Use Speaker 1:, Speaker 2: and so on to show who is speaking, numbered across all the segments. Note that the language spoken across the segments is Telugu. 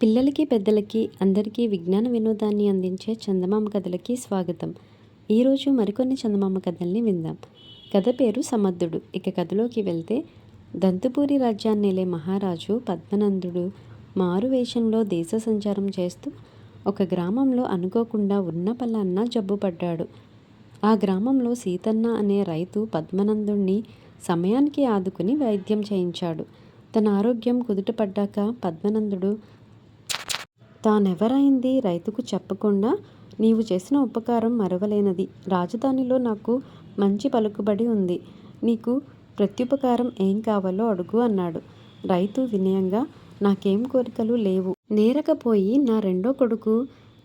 Speaker 1: పిల్లలకి, పెద్దలకి అందరికీ విజ్ఞాన వినోదాన్ని అందించే చందమామ కథలకి స్వాగతం. ఈరోజు మరికొన్ని చందమామ కథల్ని విందాం. కథ పేరు సమర్థుడు. ఇక కథలోకి వెళ్తే, దంతుపూరి రాజ్యాన్నేలే మహారాజు పద్మనందుడు మారువేషంలో దేశ సంచారం చేస్తూ ఒక గ్రామంలో అనుకోకుండా ఉన్న పలాన్న జబ్బుపడ్డాడు. ఆ గ్రామంలో సీతన్న అనే రైతు పద్మనందుణ్ణి సమయానికి ఆదుకుని వైద్యం చేయించాడు. తన ఆరోగ్యం కుదుటపడ్డాక పద్మనందుడు తానెవరైంది రైతుకు చెప్పకుండా, నీవు చేసిన ఉపకారం మరవలేనది. రాజధానిలో నాకు మంచి పలుకుబడి ఉంది. నీకు ప్రత్యుపకారం ఏం కావాలో అడుగు అన్నాడు. రైతు వినయంగా, నాకేం కోరికలు లేవు. నేరకపోయి నా రెండో కొడుకు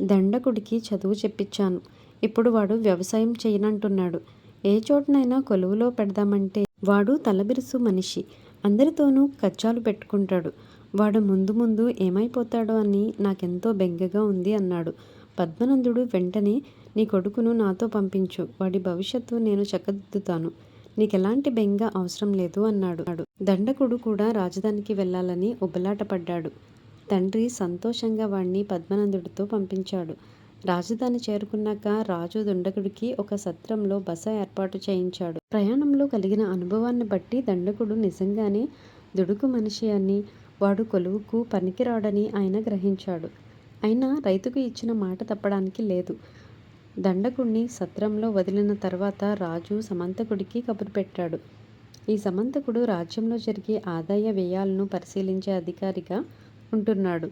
Speaker 1: దండకుడికి చదువు చెప్పించాను. ఇప్పుడు వాడు వ్యవసాయం చేయనంటున్నాడు. ఏ చోటనైనా కొలువులో పెడదామంటే వాడు తలబిరుసు మనిషి. అందరితోనూ కచ్చాలు పెట్టుకుంటాడు. వాడు ముందు ముందు ఏమైపోతాడో అని నాకెంతో బెంగగా ఉంది అన్నాడు. పద్మనందుడు వెంటనే, నీ కొడుకును నాతో పంపించు. వాడి భవిష్యత్తు నేను చక్కదిద్దుతాను. నీకెలాంటి బెంగ అవసరం లేదు అన్నాడు. దండకుడు కూడా రాజధానికి వెళ్ళాలని ఉబలాటపడ్డాడు. తండ్రి సంతోషంగా వాణ్ణి పద్మనందుడితో పంపించాడు. రాజధాని చేరుకున్నాక రాజు దండకుడికి ఒక సత్రంలో బస ఏర్పాటు చేయించాడు. ప్రయాణంలో కలిగిన అనుభవాన్ని బట్టి దండకుడు నిజంగానే దుడుకు మనిషి అని, వాడు కొలువుకు పనికిరాడని ఆయన గ్రహించాడు. అయినా రైతుకు ఇచ్చిన మాట తప్పడానికి లేదు. దండకుడిని సత్రంలో వదిలిన తర్వాత రాజు సమంతకుడికి కబురు పెట్టాడు. ఈ సమంతకుడు రాజ్యంలో జరిగే ఆదాయ వ్యయాలను పరిశీలించే అధికారిగా ఉంటున్నాడు.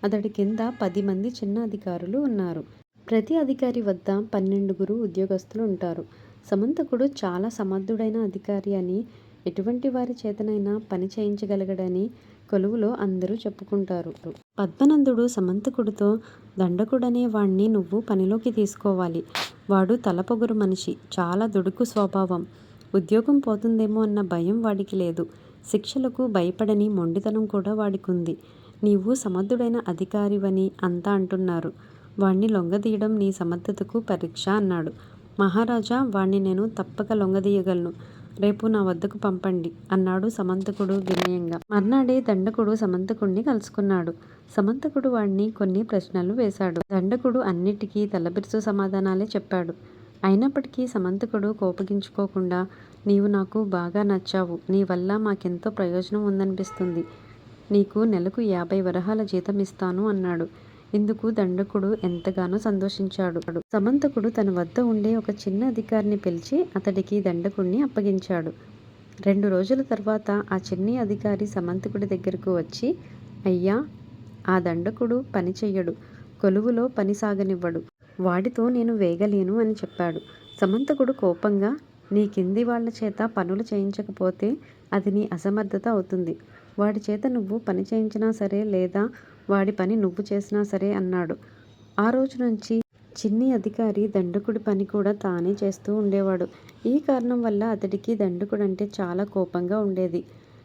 Speaker 1: అతడి కింద 10 మంది చిన్న అధికారులు ఉన్నారు. ప్రతి అధికారి వద్ద 12 ఉద్యోగస్తులు ఉంటారు. సమంతకుడు చాలా సమర్థుడైన అధికారి అని, ఎటువంటి వారి చేతనైనా పని చేయించగలగడని కొలువులో అందరూ చెప్పుకుంటారు. పద్మనందుడు సమంతకుడితో, దండకుడనే వాణ్ణి నువ్వు పనిలోకి తీసుకోవాలి. వాడు తలపొగరు మనిషి, చాలా దుడుకు స్వభావం. ఉద్యోగం పోతుందేమో అన్న భయం వాడికి లేదు. శిక్షలకు భయపడని మొండితనం కూడా వాడికుంది. నీవు సమర్థుడైన అధికారివని అంతా అంటున్నారు. వాణ్ణి లొంగదీయడం నీ సమర్థతకు పరీక్ష అన్నాడు. మహారాజా, వాణ్ణి నేను తప్పక లొంగదీయగలను. రేపు నా వద్దకు పంపండి అన్నాడు సమంతకుడు వినయంగా. మర్నాడే దండకుడు సమంతకుడిని కలుసుకున్నాడు. సమంతకుడు వాణ్ణి కొన్ని ప్రశ్నలు వేశాడు. దండకుడు అన్నిటికీ తలబిరుసు సమాధానాలే చెప్పాడు. అయినప్పటికీ సమంతకుడు కోపగించుకోకుండా, నీవు నాకు బాగా నచ్చావు. నీ వల్ల మాకెంతో ప్రయోజనం ఉందనిపిస్తుంది. నీకు నెలకు 50 వరహాల జీతం ఇస్తాను అన్నాడు. ఇందుకు దండకుడు ఎంతగానో సంతోషించాడు. సమంతకుడు తన వద్ద ఉండే ఒక చిన్న అధికారిని పిలిచి అతడికి దండకుడిని అప్పగించాడు. 2 రోజుల తర్వాత ఆ చిన్ని అధికారి సమంతకుడి దగ్గరకు వచ్చి, అయ్యా, ఆ దండకుడు పని చెయ్యడు, కొలువులో పని సాగనివ్వడు. వాడితో నేను వేగలేను అని చెప్పాడు. సమంతకుడు కోపంగా, నీ కింది వాళ్ల చేత పనులు చేయించకపోతే అది నీ అసమర్థత అవుతుంది. వాడి చేత నువ్వు పని చేయించినా సరే, లేదా వాడి పని నువ్వు చేసినా సరే అన్నాడు. ఆ రోజు నుంచి చిన్ని అధికారి దండకుడి పని కూడా తానే చేస్తూ ఉండేవాడు. ఈ కారణం వల్ల అతడికి దండకుడంటే చాలా కోపంగా ఉండేది.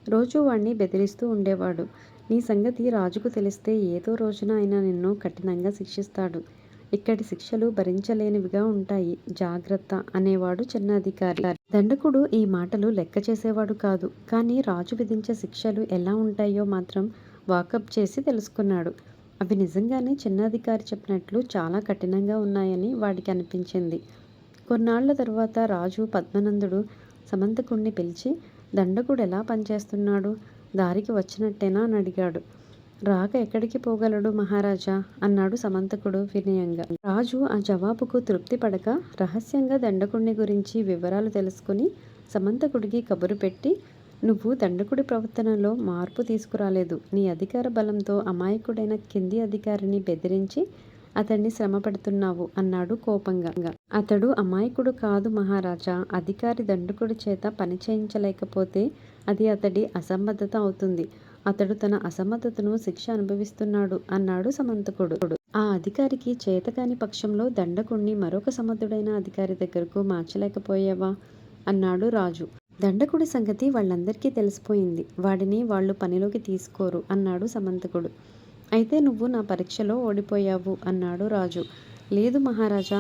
Speaker 1: రోజు వాణ్ణి బెదిరిస్తూ ఉండేవాడు. నీ సంగతి రాజుకు తెలిస్తే ఏదో రోజున ఆయన నిన్ను కఠినంగా శిక్షిస్తాడు. ఇక్కడి శిక్షలు భరించలేనివిగా ఉంటాయి, జాగ్రత్త అనేవాడు చిన్న అధికారి. దండకుడు ఈ మాటలు లెక్క చేసేవాడు కాదు. కానీ రాజు విధించే శిక్షలు ఎలా ఉంటాయో మాత్రం వాకప్ చేసి తెలుసుకున్నాడు. అవి నిజంగానే చిన్న అధికారి చెప్పినట్లు చాలా కఠినంగా ఉన్నాయని వాడికి అనిపించింది. కొన్నాళ్ల తరువాత రాజు పద్మనందుడు సమంతకుడిని పిలిచి, దండకుడు ఎలా పనిచేస్తున్నాడు, దారికి వచ్చినట్టేనా అని అడిగాడు. రాక ఎక్కడికి పోగలడు మహారాజా అన్నాడు సమంతకుడు వినయంగా. రాజు ఆ జవాబుకు తృప్తి పడక రహస్యంగా దండకుడిని గురించి వివరాలు తెలుసుకుని సమంతకుడికి కబురు పెట్టి, నువ్వు దండకుడి ప్రవర్తనలో మార్పు తీసుకురాలేదు. నీ అధికార బలంతో అమాయకుడైన కింది అధికారిని బెదిరించి అతన్ని శ్రమ పెడుతున్నావు అన్నాడు కోపంగా. అతడు అమాయకుడు కాదు మహారాజా. అధికారి దండకుడి చేత పని చేయించలేకపోతే అది అతడి అసమర్థత అవుతుంది. అతడు తన అసమర్థతను శిక్ష అనుభవిస్తున్నాడు అన్నాడు సమంతకుడు. ఆ అధికారికి చేతకాని పక్షంలో దండకుణ్ణి మరొక సమర్థుడైన అధికారి దగ్గరకు మార్చలేకపోయావా అన్నాడు రాజు. దండకుడి సంగతి వాళ్ళందరికీ తెలిసిపోయింది. వాడిని వాళ్ళు పనిలోకి తీసుకోరు అన్నాడు సమంతకుడు. అయితే నువ్వు నా పరీక్షలో ఓడిపోయావు అన్నాడు రాజు. లేదు మహారాజా,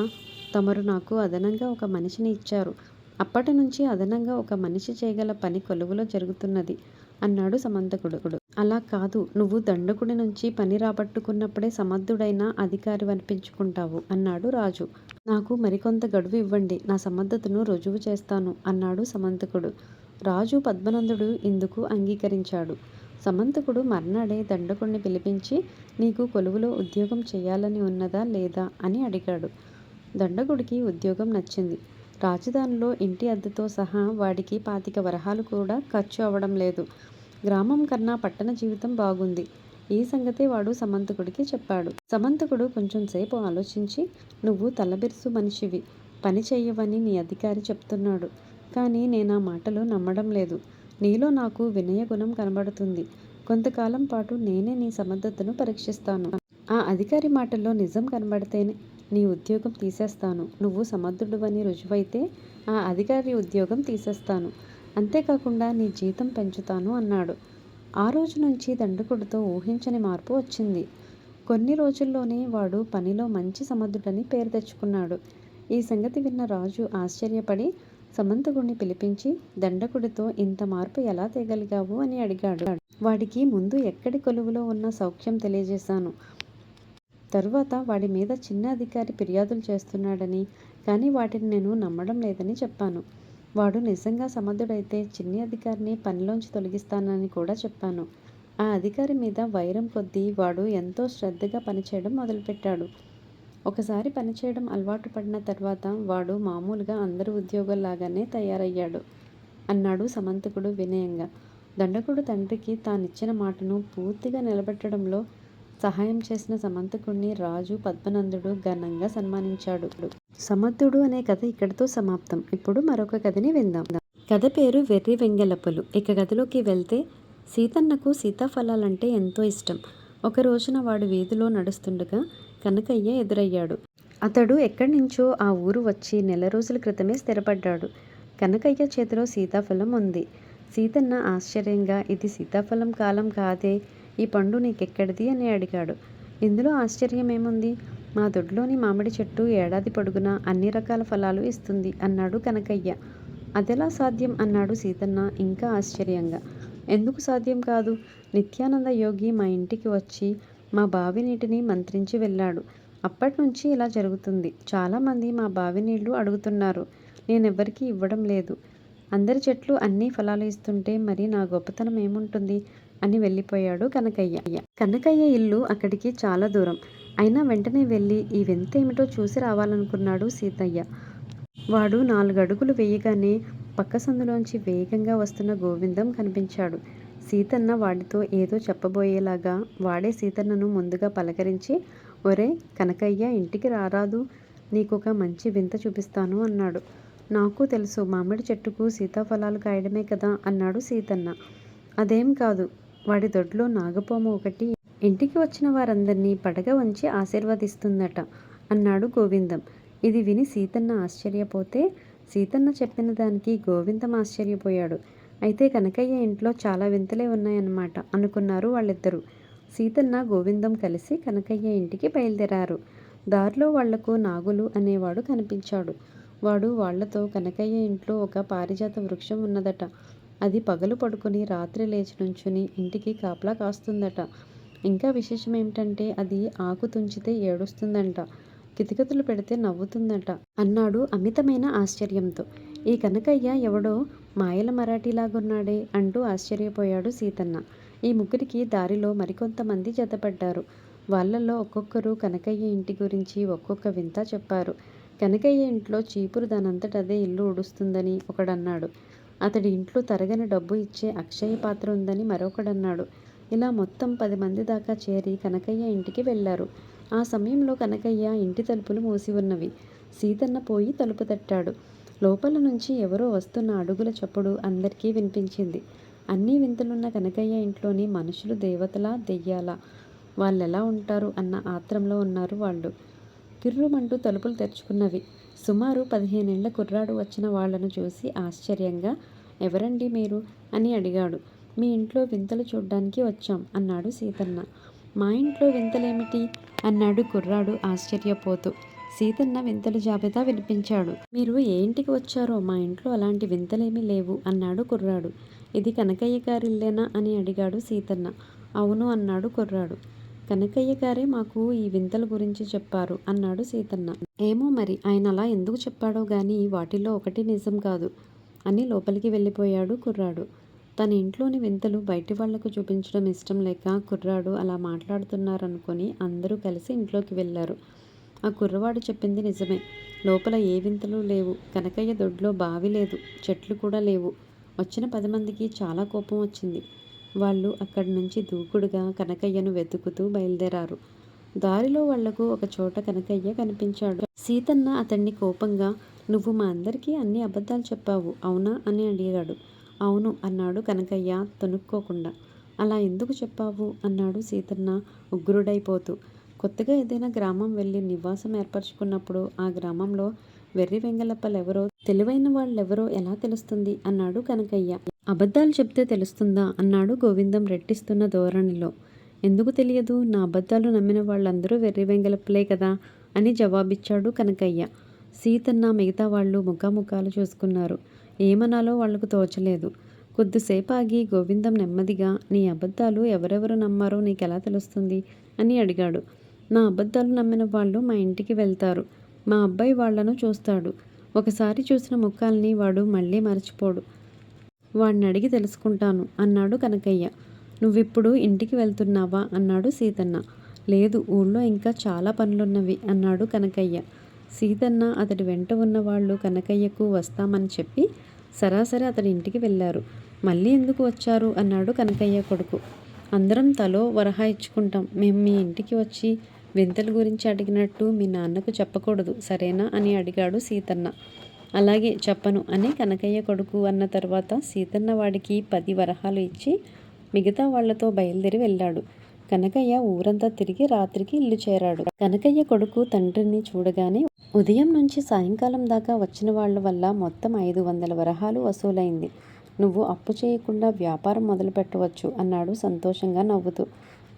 Speaker 1: తమరు నాకు అదనంగా ఒక మనిషిని ఇచ్చారు. అప్పటి నుంచి అదనంగా ఒక మనిషి చేయగల పని కొలువులో జరుగుతున్నది అన్నాడు సమంతకుడు. అలా కాదు, నువ్వు దండకుడి నుంచి పని రాబట్టుకున్నప్పుడే సమర్థుడైన అధికారి అనిపించుకుంటావు అన్నాడు రాజు. నాకు మరికొంత గడువు ఇవ్వండి, నా సమర్థతను రుజువు చేస్తాను అన్నాడు సమంతకుడు. రాజు పద్మనందుడు ఇందుకు అంగీకరించాడు. సమంతకుడు మర్నాడే దండకుడిని పిలిపించి, నీకు కొలువులో ఉద్యోగం చేయాలని ఉన్నదా లేదా అని అడిగాడు. దండకుడికి ఉద్యోగం నచ్చింది. రాజధానిలో ఇంటి అద్దెతో సహా వాడికి 25 వరహాలు కూడా ఖర్చు అవడం లేదు. గ్రామం కన్నా పట్టణ జీవితం బాగుంది. ఈ సంగతి వాడు సమంతకుడికి చెప్పాడు. సమంతకుడు కొంచెం సేపు ఆలోచించి, నువ్వు తలబిరుసు మనిషివి, పని చెయ్యవని నీ అధికారి చెప్తున్నాడు. కానీ నేనా మాటలు నమ్మడం లేదు. నీలో నాకు వినయ గుణం కనబడుతుంది. కొంతకాలం పాటు నేనే నీ సమర్థతను పరీక్షిస్తాను. ఆ అధికారి మాటల్లో నిజం కనబడితేనే నీ ఉద్యోగం తీసేస్తాను. నువ్వు సమర్థుడువని రుజువైతే ఆ అధికారి ఉద్యోగం తీసేస్తాను. అంతేకాకుండా నీ జీతం పెంచుతాను అన్నాడు. ఆ రోజు నుంచి దండకుడితో ఊహించని మార్పు వచ్చింది. కొన్ని రోజుల్లోనే వాడు పనిలో మంచి సమర్థుడని పేరు తెచ్చుకున్నాడు. ఈ సంగతి విన్న రాజు ఆశ్చర్యపడి సమంతకుడిని పిలిపించి, దండకుడితో ఇంత మార్పు ఎలా తేగలిగావు అని అడిగాడు. వాడికి ముందు ఎక్కడి కొలువులో ఉన్న సౌఖ్యం తెలియజేశాను. తరువాత వాడి మీద చిన్న అధికారి ఫిర్యాదులు చేస్తున్నాడని, కానీ వాటిని నేను నమ్మడం లేదని చెప్పాను. వాడు నిజంగా సమర్థుడైతే చిన్ని అధికారిని పనిలోంచి తొలగిస్తానని కూడా చెప్పాను. ఆ అధికారి మీద వైరం కొద్దీ వాడు ఎంతో శ్రద్ధగా పనిచేయడం మొదలుపెట్టాడు. ఒకసారి పనిచేయడం అలవాటు పడిన తర్వాత వాడు మామూలుగా అందరి ఉద్యోగుల్లాగానే తయారయ్యాడు అన్నాడు సమంతకుడు వినయంగా. దండకుడు తండ్రికి తానిచ్చిన మాటను పూర్తిగా నిలబెట్టడంలో సహాయం చేసిన సమంతకుడిని రాజు పద్మనందుడు ఘనంగా సన్మానించాడు. సమర్థుడు అనే కథ ఇక్కడితో సమాప్తం. ఇప్పుడు మరొక కథని విందాం. కథ పేరు వెర్రి వెంగెలపులు. ఇక కథలోకి వెళ్తే, సీతన్నకు సీతాఫలాలంటే ఎంతో ఇష్టం. ఒక రోజున వాడు వీధిలో నడుస్తుండగా కనకయ్య ఎదురయ్యాడు. అతడు ఎక్కడి నుంచో ఆ ఊరు వచ్చి నెల రోజుల క్రితమే స్థిరపడ్డాడు. కనకయ్య చేతిలో సీతాఫలం ఉంది. సీతన్న ఆశ్చర్యంగా, ఇది సీతాఫలం కాలం కాదే, ఈ పండు నీకెక్కడిది అని అడిగాడు. ఇందులో ఆశ్చర్యమేముంది? మా దొడ్లోని మామిడి చెట్టు ఏడాది పొడుగునా అన్ని రకాల ఫలాలు ఇస్తుంది అన్నాడు కనకయ్య. అదెలా సాధ్యం అన్నాడు సీతన్న ఇంకా ఆశ్చర్యంగా. ఎందుకు సాధ్యం కాదు? నిత్యానంద యోగి మా ఇంటికి వచ్చి మా బావి నీటిని మంత్రించి వెళ్ళాడు. అప్పటినుంచి ఇలా జరుగుతుంది. చాలామంది మా బావి నీళ్లు అడుగుతున్నారు. నేనెవ్వరికీ ఇవ్వడం లేదు. అందరి చెట్లు అన్నీ ఫలాలు ఇస్తుంటే మరి నా గొప్పతనం ఏముంటుంది అని వెళ్ళిపోయాడు కనకయ్య. కనకయ్య ఇల్లు అక్కడికి చాలా దూరం. అయినా వెంటనే వెళ్ళి ఈ వింత ఏమిటో చూసి రావాలనుకున్నాడు సీతయ్య. వాడు 4 అడుగులు వేయగానే పక్క సందులోంచి వేగంగా వస్తున్న గోవిందం కనిపించాడు. సీతన్న వాడితో ఏదో చెప్పబోయేలాగా వాడే సీతన్నను ముందుగా పలకరించి, ఒరే కనకయ్య, ఇంటికి రారాదు, నీకొక మంచి వింత చూపిస్తాను అన్నాడు. నాకు తెలుసు, మామిడి చెట్టుకు సీతాఫలాలు కాయడమే కదా అన్నాడు సీతన్న. అదేం కాదు, వాడి దొడ్లో నాగపాము ఒకటి ఇంటికి వచ్చిన వారందరినీ పడగ వంచి ఆశీర్వదిస్తుందట అన్నాడు గోవిందం. ఇది విని సీతన్న ఆశ్చర్యపోతే, సీతన్న చెప్పిన దానికి గోవిందం ఆశ్చర్యపోయాడు. అయితే కనకయ్య ఇంట్లో చాలా వింతలే ఉన్నాయన్నమాట అనుకున్నారు వాళ్ళిద్దరూ. సీతన్న గోవిందం కలిసి కనకయ్య ఇంటికి బయలుదేరారు. దారిలో వాళ్లకు నాగులు అనేవాడు కనిపించాడు. వాడు వాళ్లతో, కనకయ్య ఇంట్లో ఒక పారిజాత వృక్షం ఉన్నదట. అది పగలు పడుకొని రాత్రి లేచి నుంచుని ఇంటికి కాపలా కాస్తుందట. ఇంకా విశేషం ఏమిటంటే అది ఆకు తుంచితే ఏడుస్తుందంట, కితకితలు పెడితే నవ్వుతుందట అన్నాడు అమితమైన ఆశ్చర్యంతో. ఈ కనకయ్య ఎవడో మాయల మరాఠీలాగున్నాడే అంటూ ఆశ్చర్యపోయాడు సీతన్న. ఈ ముగ్గురికి దారిలో మరికొంతమంది జతపడ్డారు. వాళ్ళల్లో ఒక్కొక్కరు కనకయ్య ఇంటి గురించి ఒక్కొక్క వింత చెప్పారు. కనకయ్య ఇంట్లో చీపురు దానంతటదే ఇల్లు ఉడుస్తుందని ఒకడన్నాడు. అతడి ఇంట్లో తరగని డబ్బు ఇచ్చే అక్షయ పాత్ర ఉందని మరొకడన్నాడు. ఇలా మొత్తం 10 మంది దాకా చేరి కనకయ్య ఇంటికి వెళ్లారు. ఆ సమయంలో కనకయ్య ఇంటి తలుపులు మూసి ఉన్నవి. సీతన్న పోయి తలుపు తట్టాడు. లోపల నుంచి ఎవరో వస్తున్న అడుగుల చప్పుడు అందరికీ వినిపించింది. అన్నీ వింతలున్న కనకయ్య ఇంట్లోని మనుషులు దేవతలా దెయ్యాలా? వాళ్ళెలా ఉంటారు అన్న ఆత్రంలో ఉన్నారు వాళ్ళు. కిర్రుమంటూ తలుపులు తెరుచుకున్నవి. సుమారు 15 ఏళ్ల కుర్రాడు వచ్చిన వాళ్లను చూసి ఆశ్చర్యంగా, ఎవరండి మీరు అని అడిగాడు. మీ ఇంట్లో వింతలు చూడ్డానికి వచ్చాం అన్నాడు సీతన్న. మా ఇంట్లో వింతలేమిటి అన్నాడు కుర్రాడు ఆశ్చర్యపోతూ. సీతన్న వింతల జాబితా వినిపించాడు. మీరు ఏ ఇంటికి వచ్చారో మా ఇంట్లో అలాంటి వింతలేమీ లేవు అన్నాడు కుర్రాడు. ఇది కనకయ్య గారిల్లేనా అని అడిగాడు సీతన్న. అవును అన్నాడు కుర్రాడు. కనకయ్య గారే మాకు ఈ వింతల గురించి చెప్పారు అన్నాడు సీతన్న. ఏమో మరి ఆయన అలా ఎందుకు చెప్పాడో గాని వాటిల్లో ఒకటి నిజం కాదు అని లోపలికి వెళ్ళిపోయాడు కుర్రాడు. తన ఇంట్లోని వింతలు బయటి వాళ్లకు చూపించడం ఇష్టం లేక కుర్రాడు అలా మాట్లాడుతున్నారనుకొని అందరూ కలిసి ఇంట్లోకి వెళ్ళారు. ఆ కుర్రవాడు చెప్పింది నిజమే. లోపల ఏ వింతలు లేవు. కనకయ్య దొడ్లో బావి లేదు, చెట్లు కూడా లేవు. వచ్చిన 10 మందికి చాలా కోపం వచ్చింది. వాళ్ళు అక్కడి నుంచి దూకుడుగా కనకయ్యను వెతుకుతూ బయలుదేరారు. దారిలో వాళ్లకు ఒక చోట కనకయ్య కనిపించాడు. సీతన్న అతన్ని కోపంగా, నువ్వు మా అందరికీ అన్ని అబద్ధాలు చెప్పావు అవునా అని అడిగాడు. అవును అన్నాడు కనకయ్య తొనుక్కోకుండా. అలా ఎందుకు చెప్పావు అన్నాడు సీతన్న ఉగ్రుడైపోతూ. కొత్తగా ఏదైనా గ్రామం వెళ్ళి నివాసం ఏర్పరచుకున్నప్పుడు ఆ గ్రామంలో వెర్రి వెంగళప్పలెవరో తెలివైన వాళ్ళెవరో ఎలా తెలుస్తుంది అన్నాడు కనకయ్య. అబద్ధాలు చెప్తే తెలుస్తుందా అన్నాడు గోవిందం రెట్టిస్తున్న ధోరణిలో. ఎందుకు తెలియదు, నా అబద్ధాలు నమ్మిన వాళ్ళందరూ వెర్రి వెంగళప్పలే కదా అని జవాబిచ్చాడు కనకయ్య. సీతన్న మిగతా వాళ్ళు ముఖాముఖాలు చూసుకున్నారు. ఏమనాలో వాళ్లకు తోచలేదు. కొద్దిసేపు ఆగి గోవిందం నెమ్మదిగా, నీ అబద్ధాలు ఎవరెవరు నమ్మారో నీకెలా తెలుస్తుంది అని అడిగాడు. నా అబద్ధాలు నమ్మిన వాళ్ళు మా ఇంటికి వెళ్తారు. మా అబ్బాయి వాళ్లను చూస్తాడు. ఒకసారి చూసిన ముఖాల్ని వాడు మళ్ళీ మరచిపోడు. వాడిని అడిగి తెలుసుకుంటాను అన్నాడు కనకయ్య. నువ్విప్పుడు ఇంటికి వెళ్తున్నావా అన్నాడు సీతన్న. లేదు, ఊళ్ళో ఇంకా చాలా పనులున్నవి అన్నాడు కనకయ్య. సీతన్న అతడి వెంట ఉన్నవాళ్ళు కనకయ్యకు వస్తామని చెప్పి సరాసరి అతడి ఇంటికి వెళ్ళారు. మళ్ళీ ఎందుకు వచ్చారు అన్నాడు కనకయ్య కొడుకు. అందరం తలో వరహా ఇచ్చుకుంటాం. మేము మీ ఇంటికి వచ్చి వింతల గురించి అడిగినట్టు మీ నాన్నకు చెప్పకూడదు సరేనా అని అడిగాడు సీతన్న. అలాగే చెప్పను అని కనకయ్య కొడుకు అన్న తర్వాత సీతన్న వాడికి 10 వరహాలు ఇచ్చి మిగతా వాళ్లతో బయలుదేరి వెళ్ళాడు. కనకయ్య ఊరంతా తిరిగి రాత్రికి ఇల్లు చేరాడు. కనకయ్య కొడుకు తండ్రిని చూడగానే ఉదయం నుంచి సాయంకాలం దాకా వచ్చిన వాళ్ల వల్ల మొత్తం 500 వరహాలు వసూలైంది. నువ్వు అప్పు చేయకుండా వ్యాపారం మొదలు పెట్టవచ్చు అన్నాడు సంతోషంగా నవ్వుతూ.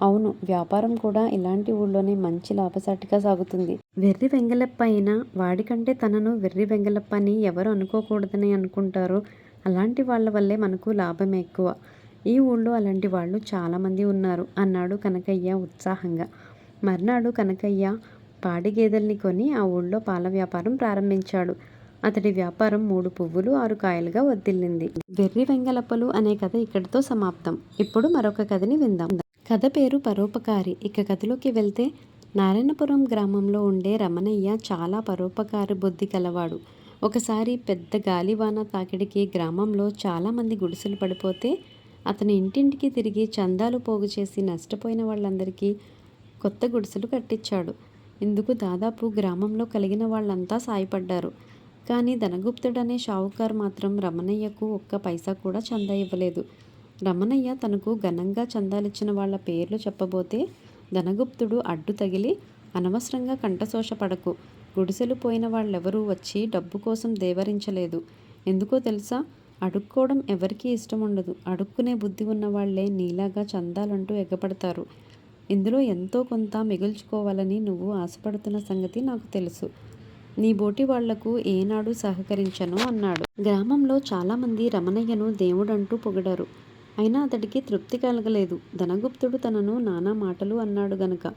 Speaker 1: అవును, వ్యాపారం కూడా ఇలాంటి ఊళ్ళోనే మంచి లాభసాటిగా సాగుతుంది. వెర్రి వెంగళప్ప అయినా వాడికంటే తనను వెర్రి వెంగళప్ప అని ఎవరు అనుకోకూడదని అనుకుంటారో అలాంటి వాళ్ల వల్లే మనకు లాభం ఎక్కువ. ఈ ఊళ్ళో అలాంటి వాళ్ళు చాలామంది ఉన్నారు అన్నాడు కనకయ్య ఉత్సాహంగా. మర్నాడు కనకయ్య పాడి గేదెల్ని కొని ఆ ఊళ్ళో పాల వ్యాపారం ప్రారంభించాడు. అతడి వ్యాపారం 3 పువ్వులు 6 కాయలుగా వర్ధిల్లింది. వెర్రి వెంగళప్పలు అనే కథ ఇక్కడితో సమాప్తం. ఇప్పుడు మరొక కథని విందాం. కథ పేరు పరోపకారి. ఇక కథలోకి వెళ్తే, నారాయణపురం గ్రామంలో ఉండే రమణయ్య చాలా పరోపకారి బుద్ధి కలవాడు. ఒకసారి పెద్ద గాలివాన తాకిడికి గ్రామంలో చాలామంది గుడిసెలు పడిపోతే అతను ఇంటింటికి తిరిగి చందాలు పోగు చేసి నష్టపోయిన వాళ్ళందరికీ కొత్త గుడిసెలు కట్టించాడు. ఇందుకు దాదాపు గ్రామంలో కలిగిన వాళ్ళంతా సాయపడ్డారు. కానీ ధనగుప్తుడనే షావుకారు మాత్రం రమణయ్యకు ఒక్క పైసా కూడా చందా ఇవ్వలేదు. రమణయ్య తనకు ఘనంగా చందాలిచ్చిన వాళ్ల పేర్లు చెప్పబోతే ధనగుప్తుడు అడ్డు తగిలి, అనవసరంగా కంఠశోష పడకు, గుడిసెలు పోయిన వాళ్ళెవరూ వచ్చి డబ్బు కోసం దేవరించలేదు. ఎందుకో తెలుసా, అడుక్కోవడం ఎవరికీ ఇష్టం ఉండదు. అడుక్కునే బుద్ధి ఉన్నవాళ్లే నీలాగా చందాలంటూ ఎగపడతారు. ఇందులో ఎంతో కొంత మిగుల్చుకోవాలని నువ్వు ఆశపడుతున్న సంగతి నాకు తెలుసు. నీ బోటి వాళ్లకు ఏనాడు సహకరించను అన్నాడు. గ్రామంలో చాలామంది రమణయ్యను దేవుడంటూ పొగిడారు. అయినా అతడికి తృప్తి కలగలేదు. ధనగుప్తుడు తనను నానా మాటలు అన్నాడు గనక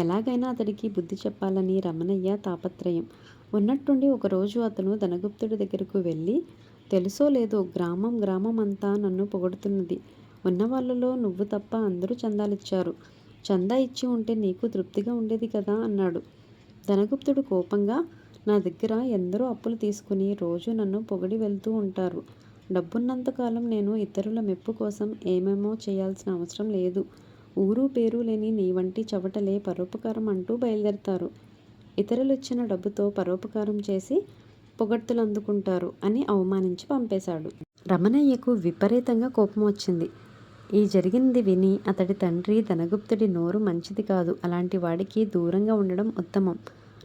Speaker 1: ఎలాగైనా అతడికి బుద్ధి చెప్పాలని రమణయ్య తాపత్రయం. ఉన్నట్టుండి ఒకరోజు అతను ధనగుప్తుడి దగ్గరకు వెళ్ళి, తెలుసో లేదో గ్రామం అంతా నన్ను పొగుడుతున్నది. ఉన్నవాళ్లలో నువ్వు తప్ప అందరూ చందాలిచ్చారు. చందా ఇచ్చి ఉంటే నీకు తృప్తిగా ఉండేది కదా అన్నాడు. ధనగుప్తుడు కోపంగా, నా దగ్గర ఎందరో అప్పులు తీసుకుని రోజు నన్ను పొగిడి వెళ్తూ ఉంటారు. డబ్బున్నంతకాలం నేను ఇతరుల మెప్పు కోసం ఏమేమో చేయాల్సిన అవసరం లేదు. ఊరు పేరు లేని నీ వంటి చవటలే పరోపకారం అంటూ బయలుదేరతారు. ఇతరులు ఇచ్చిన డబ్బుతో పరోపకారం చేసి పొగడ్తలు అందుకుంటారు అని అవమానించి పంపేశాడు. రమణయ్యకు విపరీతంగా కోపం వచ్చింది. ఈ జరిగింది విని అతడి తండ్రి ధనగుప్తుడి నోరు మంచిది కాదు. అలాంటి వాడికి దూరంగా ఉండడం ఉత్తమం.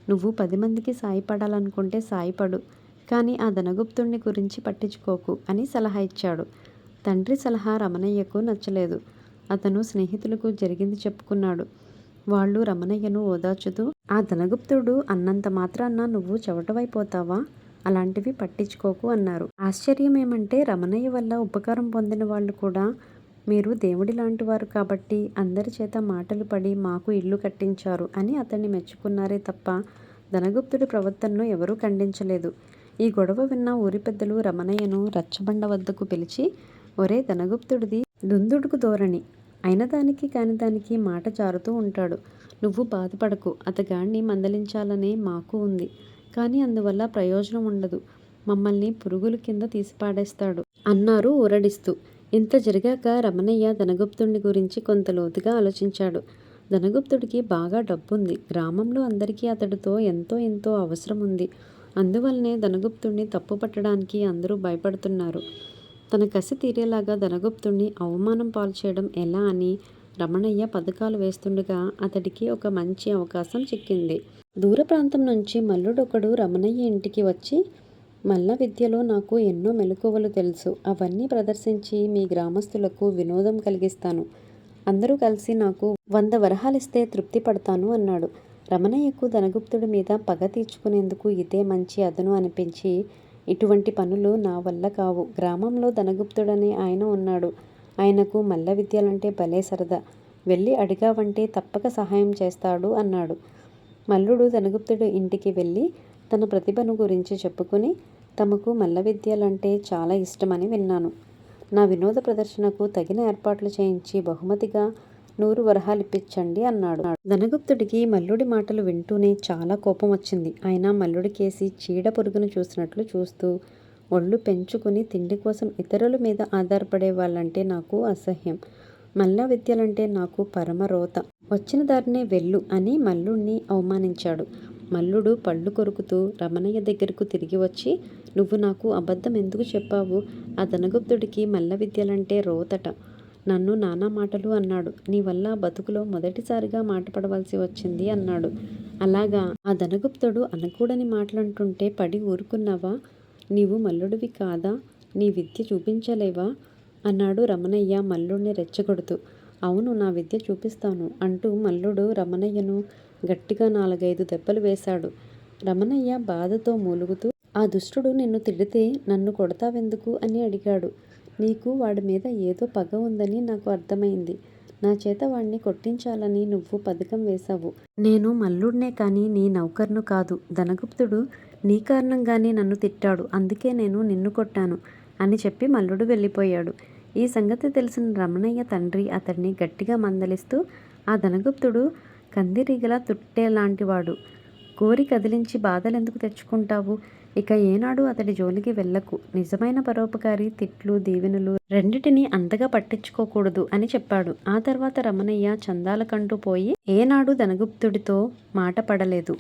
Speaker 1: నువ్వు 10 మందికి సాయపడాలనుకుంటే సాయపడు, కానీ ఆ ధనగుప్తుడిని గురించి పట్టించుకోకు అని సలహా ఇచ్చాడు. తండ్రి సలహా రమణయ్యకు నచ్చలేదు. అతను స్నేహితులకు జరిగింది చెప్పుకున్నాడు. వాళ్ళు రమణయ్యను ఓదార్చుతూ, ఆ ధనగుప్తుడు అన్నంత మాత్రాన నువ్వు చెవటవైపోతావా? అలాంటివి పట్టించుకోకు అన్నారు. ఆశ్చర్యం ఏమంటే రమణయ్య వల్ల ఉపకారం పొందిన వాళ్ళు కూడా మీరు దేవుడి లాంటి వారు కాబట్టి అందరి చేత మాటలు పడి మాకు ఇల్లు కట్టించారు అని అతన్ని మెచ్చుకున్నారే తప్ప ధనగుప్తుడి ప్రవర్తనను ఎవరూ ఖండించలేదు. ఈ గొడవ విన్న ఊరి పెద్దలు రమణయ్యను రచ్చబండ వద్దకు పిలిచి, ఒరే ధనగుప్తుడిది దుందుడుకు ధోరణి, అయినదానికి కానిదానికి మాట జారుతూ ఉంటాడు. నువ్వు బాధపడకు, అతగాణ్ణి మందలించాలనే మాకు ఉంది. కానీ అందువల్ల ప్రయోజనం ఉండదు. మమ్మల్ని పురుగుల కింద తీసిపాడేస్తాడు అన్నారు ఊరడిస్తూ. ఇంత జరిగాక రమణయ్య ధనగుప్తుడి గురించి కొంత లోతుగా ఆలోచించాడు. ధనగుప్తుడికి బాగా డబ్బుంది. గ్రామంలో అందరికీ అతడితో ఎంతో అవసరం ఉంది. అందువల్లనే ధనగుప్తుడిని తప్పు పట్టడానికి అందరూ భయపడుతున్నారు. తన కసి తీరేలాగా ధనగుప్తుడిని అవమానం పాలు చేయడం ఎలా అని రమణయ్య పథకాలు వేస్తుండగా అతడికి ఒక మంచి అవకాశం చిక్కింది. దూర ప్రాంతం నుంచి మల్లుడొకడు రమణయ్య ఇంటికి వచ్చి, మల్ల విద్యలో నాకు ఎన్నో మెలకువలు తెలుసు. అవన్నీ ప్రదర్శించి మీ గ్రామస్తులకు వినోదం కలిగిస్తాను. అందరూ కలిసి నాకు 100 వరహాలిస్తే తృప్తి పడతాను అన్నాడు. రమణయ్యకు ధనగుప్తుడి మీద పగ తీర్చుకునేందుకు ఇదే మంచి అదను అనిపించి, ఇటువంటి పనులు నా వల్ల కావు. గ్రామంలో ధనగుప్తుడనే ఆయన ఉన్నాడు. ఆయనకు మల్ల విద్యలంటే భలే సరదా. వెళ్ళి అడిగావంటే తప్పక సహాయం చేస్తాడు అన్నాడు. మల్లుడు ధనగుప్తుడు ఇంటికి వెళ్ళి తన ప్రతిభను గురించి చెప్పుకుని, తమకు మల్ల విద్యలంటే చాలా ఇష్టమని విన్నాను. నా వినోద ప్రదర్శనకు తగిన ఏర్పాట్లు చేయించి బహుమతిగా 100 వరహాలిప్పించండి అన్నాడు. ధనగుప్తుడికి మల్లుడి మాటలు వింటూనే చాలా కోపం వచ్చింది. ఆయన మల్లుడికేసి చీడ పురుగును చూసినట్లు చూస్తూ, ఒళ్ళు పెంచుకుని తిండి కోసం ఇతరుల మీద ఆధారపడే వాళ్ళంటే నాకు అసహ్యం. మల్ల విద్యలంటే నాకు పరమ రోత. వచ్చిన దారినే వెళ్ళు అని మల్లుడిని అవమానించాడు. మల్లుడు పళ్ళు కొరుకుతూ రమణయ్య దగ్గరకు తిరిగి వచ్చి, నువ్వు నాకు అబద్ధం ఎందుకు చెప్పావు? ఆ ధనగుప్తుడికి మల్ల విద్యలంటే రోతట. నన్ను నానా మాటలు అన్నాడు. నీ వల్ల బతుకులో మొదటిసారిగా మాట పడవలసి వచ్చింది అన్నాడు. అలాగా? ఆ ధనగుప్తుడు అనకూడని మాటలంటుంటే పడి ఊరుకున్నావా? నీవు మల్లుడివి కాదా? నీ విద్య చూపించలేవా? అన్నాడు రమణయ్య మల్లుడిని రెచ్చగొడుతూ. అవును, నా విద్య చూపిస్తాను అంటూ మల్లుడు రమణయ్యను గట్టిగా 4-5 దెబ్బలు వేశాడు. రమణయ్య బాధతో మూలుగుతూ, ఆ దుష్టుడు నిన్ను తిడితే నన్ను కొడతావెందుకు అని అడిగాడు. నీకు వాడి మీద ఏదో పగ ఉందని నాకు అర్థమైంది. నా చేత వాణ్ణి కొట్టించాలని నువ్వు పథకం వేశావు. నేను మల్లుడినే కానీ నీ నౌకర్ను కాదు. ధనగుప్తుడు నీ కారణంగానే నన్ను తిట్టాడు. అందుకే నేను నిన్ను కొట్టాను అని చెప్పి మల్లుడు వెళ్ళిపోయాడు. ఈ సంగతి తెలిసిన రమణయ్య తండ్రి అతడిని గట్టిగా మందలిస్తూ, ఆ ధనగుప్తుడు కందిరీగలా తుట్టేలాంటివాడు. కోరి కదిలించి బాధలెందుకు తెచ్చుకుంటావు? ఇక ఏనాడు అతడి జోలికి వెళ్ళకు. నిజమైన పరోపకారి తిట్లు దీవెనలు రెండిటినీ అంతగా పట్టించుకోకూడదు అని చెప్పాడు. ఆ తర్వాత రమణయ్య చందాలకంటూ పోయి ఏనాడు ధనగుప్తుడితో మాట పడలేదు.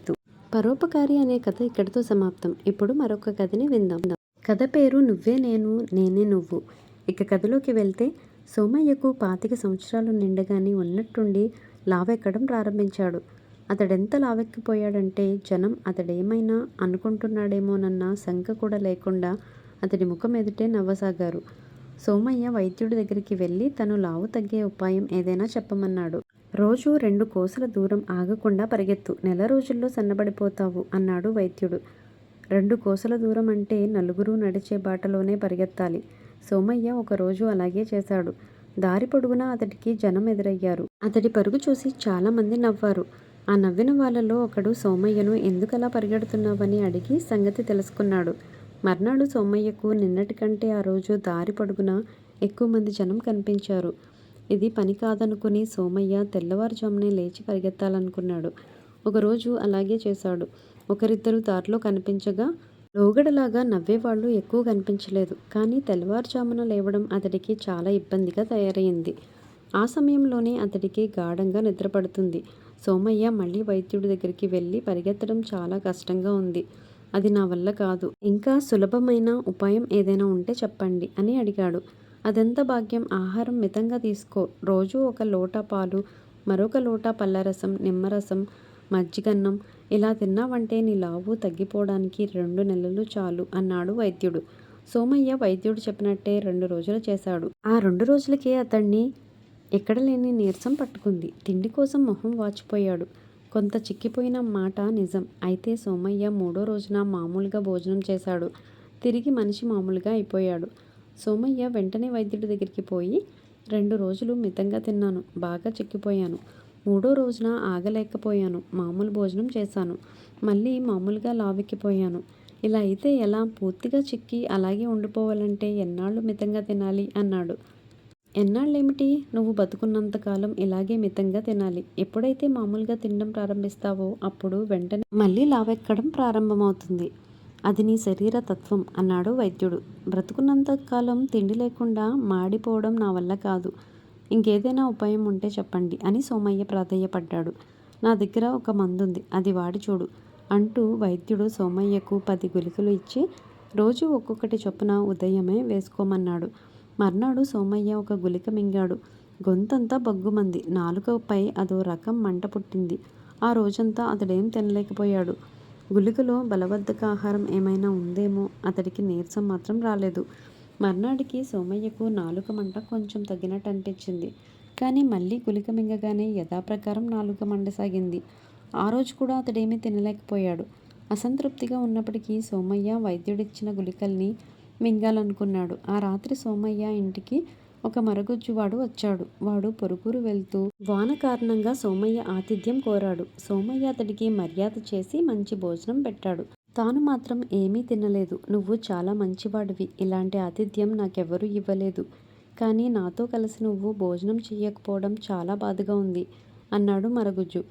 Speaker 1: పరోపకారి అనే కథ ఇక్కడితో సమాప్తం. ఇప్పుడు మరొక కథని విందాం. కథ పేరు నువ్వే నేను నేనే నువ్వు. ఇక కథలోకి వెళ్తే, సోమయ్యకు 25 సంవత్సరాలు నిండగానే ఉన్నట్టుండి లావెక్కడం ప్రారంభించాడు. అతడెంత లావెక్కిపోయాడంటే జనం అతడేమైనా అనుకుంటున్నాడేమోనన్న శంక కూడా లేకుండా అతడి ముఖం ఎదుటే నవ్వసాగారు. సోమయ్య వైద్యుడి దగ్గరికి వెళ్ళి తను లావు తగ్గే ఉపాయం ఏదైనా చెప్పమన్నాడు. రోజు 2 కోసల దూరం ఆగకుండా పరిగెత్తు, నెల రోజుల్లో సన్నబడిపోతావు అన్నాడు వైద్యుడు. 2 కోసల దూరం అంటే నలుగురు నడిచే బాటలోనే పరిగెత్తాలి. సోమయ్య ఒకరోజు అలాగే చేశాడు. దారి పొడుగునా అతడికి జనం ఎదురయ్యారు. అతడి పరుగు చూసి చాలామంది నవ్వారు. ఆ నవ్విన వాళ్ళలో ఒకడు సోమయ్యను ఎందుకలా పరిగెడుతున్నావని అడిగి సంగతి తెలుసుకున్నాడు. మర్నాడు సోమయ్యకు నిన్నటికంటే ఆ రోజు దారి పొడుగునా ఎక్కువ మంది జనం కనిపించారు. ఇది పని కాదనుకుని సోమయ్య తెల్లవారుజామునే లేచి పరిగెత్తాలనుకున్నాడు. ఒకరోజు అలాగే చేశాడు. ఒకరిద్దరు దారిలో కనిపించగా లోగడలాగా నవ్వేవాళ్ళు ఎక్కువ కనిపించలేదు. కానీ తెల్లవారుజామున లేవడం అతడికి చాలా ఇబ్బందిగా తయారైంది. ఆ సమయంలోనే అతడికి గాఢంగా నిద్రపడుతుంది. సోమయ్య మళ్ళీ వైద్యుడి దగ్గరికి వెళ్ళి, పరిగెత్తడం చాలా కష్టంగా ఉంది. అది నా వల్ల కాదు. ఇంకా సులభమైన ఉపాయం ఏదైనా ఉంటే చెప్పండి అని అడిగాడు. అదెంత భాగ్యం. ఆహారం మితంగా తీసుకో. రోజు 1 లోటా పాలు, మరొక లోటా పళ్ళరసం, నిమ్మరసం, మజ్జిగన్నం ఇలా తిన్నావంటే నీ లావు తగ్గిపోవడానికి 2 నెలలు చాలు అన్నాడు వైద్యుడు. సోమయ్య వైద్యుడు చెప్పినట్టే 2 రోజులు చేశాడు. ఆ 2 రోజులకే అతన్ని ఎక్కడలేని నీరసం పట్టుకుంది. తిండి కోసం మొహం వాచిపోయాడు. కొంత చిక్కిపోయిన మాట నిజం. అయితే సోమయ్య 3వ రోజున మామూలుగా భోజనం చేశాడు. తిరిగి మనిషి మామూలుగా అయిపోయాడు. సోమయ్య వెంటనే వైద్యుడి దగ్గరికి పోయి 2 రోజులు మితంగా తిన్నాను. బాగా చిక్కిపోయాను. 3వ రోజున ఆగలేకపోయాను. మామూలు భోజనం చేశాను. మళ్ళీ మామూలుగా లావెక్కిపోయాను. ఇలా అయితే ఎలా? పూర్తిగా చిక్కి అలాగే ఉండిపోవాలంటే ఎన్నాళ్ళు మితంగా తినాలి అన్నాడు. ఎన్నాళ్ళేమిటి? నువ్వు బతుకున్నంతకాలం ఇలాగే మితంగా తినాలి. ఎప్పుడైతే మామూలుగా తినడం ప్రారంభిస్తావో అప్పుడు వెంటనే మళ్ళీ లావెక్కడం ప్రారంభమవుతుంది. అది నీ శరీర తత్వం అన్నాడు వైద్యుడు. బ్రతుకున్నంతకాలం తిండి లేకుండా మాడిపోవడం నా వల్ల కాదు. ఇంకేదైనా ఉపాయం ఉంటే చెప్పండి అని సోమయ్య ప్రాధేయపడ్డాడు. నా దగ్గర ఒక మందుంది, అది వాడి చూడు అంటూ వైద్యుడు సోమయ్యకు 10 గుళికలు ఇచ్చి రోజు ఒక్కొక్కటి చొప్పున ఉదయమే వేసుకోమన్నాడు. మర్నాడు సోమయ్య ఒక గుళిక మింగాడు. గొంతంతా బగ్గుమంది. నాలుకపై అదో రకం మంట పుట్టింది. ఆ రోజంతా అతడేం తినలేకపోయాడు. గుళికలో బలవర్ధక ఆహారం ఏమైనా ఉందేమో, అతడికి నీరసం మాత్రం రాలేదు. మర్నాడికి సోమయ్యకు నాలుక మంట కొంచెం తగ్గినట్టు అనిపించింది. కానీ మళ్ళీ గుళిక మింగగానే యథాప్రకారం నాలుక మండసాగింది. ఆ రోజు కూడా అతడేమీ తినలేకపోయాడు. అసంతృప్తిగా ఉన్నప్పటికీ సోమయ్య వైద్యుడిచ్చిన గుళికల్ని మింగాలనుకున్నాడు. ఆ రాత్రి సోమయ్య ఇంటికి ఒక మరగుజ్జువాడు వచ్చాడు. వాడు పొరుగురు వెళ్తూ వాన కారణంగా సోమయ్య ఆతిథ్యం కోరాడు. సోమయ్య అతడికి మర్యాద చేసి మంచి భోజనం పెట్టాడు. తాను మాత్రం ఏమీ తినలేదు. నువ్వు చాలా మంచివాడివి. ఇలాంటి ఆతిథ్యం నాకెవ్వరూ ఇవ్వలేదు. కానీ నాతో కలిసి నువ్వు భోజనం చెయ్యకపోవడం చాలా బాధగా ఉంది అన్నాడు మరగుజ్జు.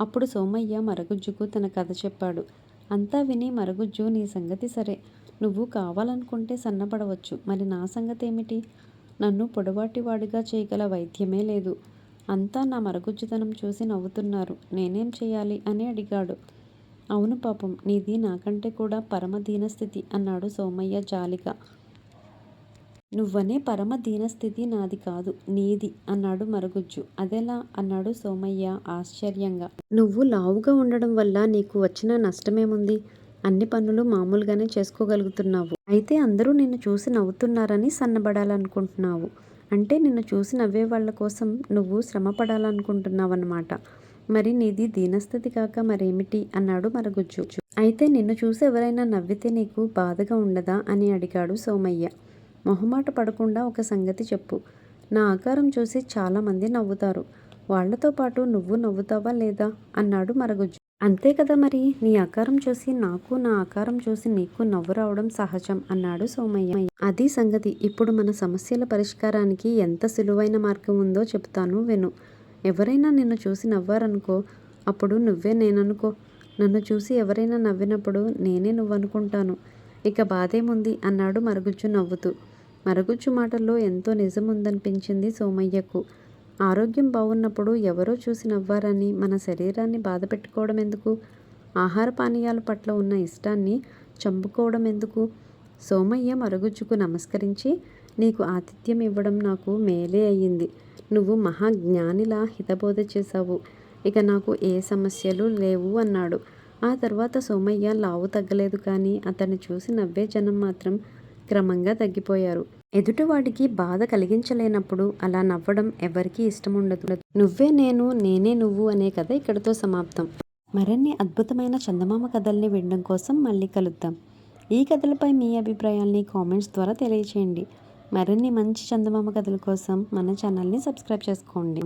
Speaker 1: అప్పుడు సోమయ్య మరగుజ్జుకు తన కథ చెప్పాడు. అంతా విని మరగుజ్జు, నీ సంగతి సరే, నువ్వు కావాలనుకుంటే సన్నపడవచ్చు. మరి నా సంగతి ఏమిటి? నన్ను పొడవాటివాడిగా చేయగల వైద్యమే లేదు. అంతా నా మరగుజ్జుతనం చూసి నవ్వుతున్నారు. నేనేం చేయాలి అని అడిగాడు. అవును పాపం, నీది నాకంటే కూడా పరమ దీనస్థితి అన్నాడు సోమయ్య జాలిగా. నువ్వనే పరమ దీనస్థితి నాది కాదు, నీది అన్నాడు మరగుజ్జు. అదెలా అన్నాడు సోమయ్య ఆశ్చర్యంగా. నువ్వు లావుగా ఉండడం వల్ల నీకు వచ్చిన నష్టమేముంది? అన్ని పనులు మామూలుగానే చేసుకోగలుగుతున్నావు. అయితే అందరూ నిన్ను చూసి నవ్వుతున్నారని సన్నబడాలనుకుంటున్నావు. అంటే నిన్ను చూసి నవ్వే వాళ్ళ కోసం నువ్వు శ్రమ పడాలనుకుంటున్నావన్నమాట. మరి నీది దీనస్థితి కాక మరేమిటి అన్నాడు మరగుజ్జు. అయితే నిన్ను చూసి ఎవరైనా నవ్వితే నీకు బాధగా ఉండదా అని అడిగాడు సోమయ్య. మొహమాట పడకుండా ఒక సంగతి చెప్పు. నా ఆకారం చూసి చాలామంది నవ్వుతారు. వాళ్లతో పాటు నువ్వు నవ్వుతావా లేదా అన్నాడు మరగుజ్జు. అంతే కదా మరి, నీ ఆకారం చూసి నాకు, నా ఆకారం చూసి నీకు నవ్వు రావడం సహజం అన్నాడు సోమయ్య. అది సంగతి. ఇప్పుడు మన సమస్యల పరిష్కారానికి ఎంత సులువైన మార్గం ఉందో చెప్తాను విను. ఎవరైనా నిన్ను చూసి నవ్వారనుకో, అప్పుడు నువ్వే నేననుకో. నన్ను చూసి ఎవరైనా నవ్వినప్పుడు నేనే నువ్వనుకుంటాను. ఇక బాధేముంది అన్నాడు మరగుజ్జు నవ్వుతూ. మరగుజ్జు మాటల్లో ఎంతో నిజం ఉందనిపించింది సోమయ్యకు. ఆరోగ్యం బాగున్నప్పుడు ఎవరో చూసి నవ్వారని మన శరీరాన్ని బాధ పెట్టుకోవడం ఎందుకు? ఆహార పానీయాల పట్ల ఉన్న ఇష్టాన్ని చంపుకోవడం ఎందుకు? సోమయ్య మరగుజ్జుకు నమస్కరించి, నీకు ఆతిథ్యం ఇవ్వడం నాకు మేలే అయ్యింది. నువ్వు మహాజ్ఞానిలా హితబోధ చేశావు. ఇక నాకు ఏ సమస్యలు లేవు అన్నాడు. ఆ తర్వాత సోమయ్య లావు తగ్గలేదు, కానీ అతన్ని చూసి నవ్వే జనం మాత్రం క్రమంగా తగ్గిపోయారు. ఎదుటివాడికి బాధ కలిగించలేనప్పుడు అలా నవ్వడం ఎవరికీ ఇష్టం ఉండదు. నువ్వే నేను, నేనే నువ్వు అనే కథ ఇక్కడితో సమాప్తం. మరిన్ని అద్భుతమైన చందమామ కథల్ని వినడం కోసం మళ్ళీ కలుద్దాం. ఈ కథలపై మీ అభిప్రాయాల్ని కామెంట్స్ ద్వారా తెలియచేయండి. మరిన్ని మంచి చందమామ కథల కోసం మన ఛానల్ని సబ్స్క్రైబ్ చేసుకోండి.